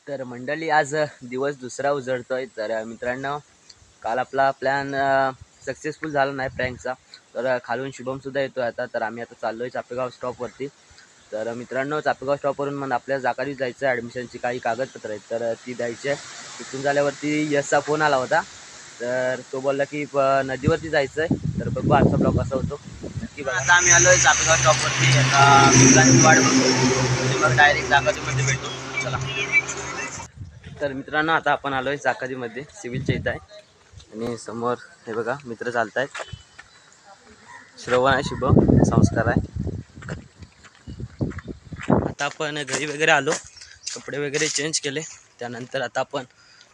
तर मंडळी आज दिवस दुसरा उजळतोय. तर मित्रांनो, काल आपला प्लॅन सक्सेसफुल झाला नाही प्रँकचा. तर खालून शुभमसुद्धा येतो आता. तर आम्ही आता चाललो आहे चापेगाव स्टॉपवरती. तर मित्रांनो, चापेगाव स्टॉपवरून मग आपल्याला जाकाळी जायचं आहे. ॲडमिशनची काही कागदपत्र आहेत तर ती द्यायची आहे. तिथून झाल्यावरती यशचा फोन आला होता. तर तो बोलला की नदीवरती जायचं आहे. तर बघू आजचा ब्लॉग कसा होतो नक्की बघा. आता आम्ही आलो आहे चापेगाव स्टॉपवरती. आता मित्रांची वाट बघतो. मग डायरेक्ट जाकातीमध्ये भेटू. चला. तर मित्रांनो, आता आपण आलो आहे चाकातीमध्ये. सिव्हिलच्या इथं आहे आणि समोर हे बघा मित्र चालत आहेत. श्रवण आहे, शुभम, संस्कार आहे. आता आपण घरी वगैरे आलो, कपडे वगैरे चेंज केले. त्यानंतर आता आपण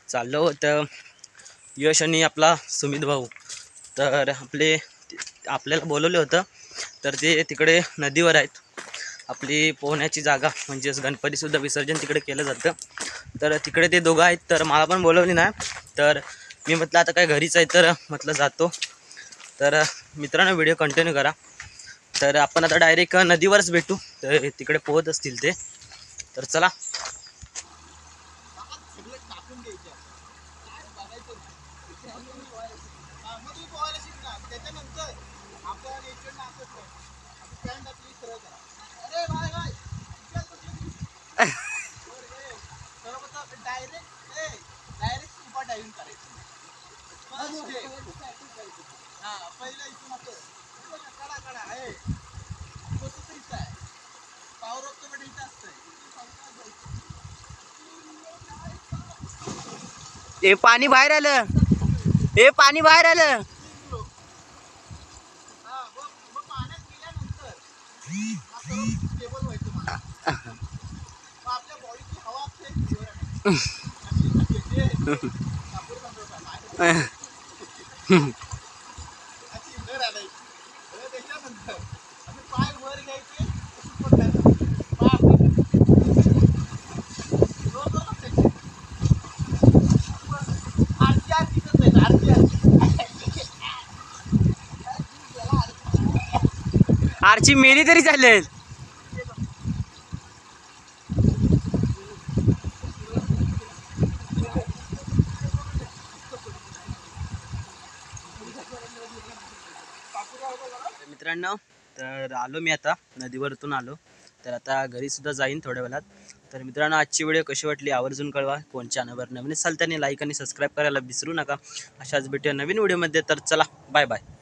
चाललो होतं यश आणि आपला सुमित भाऊ. तर आपल्याला बोलवलं होतं. तर ते तिकडे नदीवर आहेत. आपली पोहण्याची जागा म्हणजेच गणपतीसुद्धा विसर्जन तिकडे केलं जातं. तर तिकडे ते दोघं आहेत. तर मला पण बोलवली नाही. तर मी म्हटलं आता काय घरीच आहे, तर म्हटलं जातो. तर मित्रांनो, व्हिडिओ कंटिन्यू करा. तर आपण आता डायरेक्ट नदीवरच भेटू. तर तिकडे पोहत असतील ते. तर चला. हे पाणी बाहेर आलं. हे पाणी बाहेर आलं. आरची मेली तरी चालेल. मित्रांनो, तर आलो मी आता नदीवरतून आलो. तर आता घरी सुद्धा जाईन थोड्या वेळात. तर मित्रांनो, आजची व्हिडिओ कशी वाटली आवर्जून कळवा. कोण चॅनलवर नवीन असाल त्याने लाईक आणि सबस्क्राईब करायला विसरू नका. अशाच भेटूया नवीन व्हिडिओमध्ये. तर चला, बाय बाय.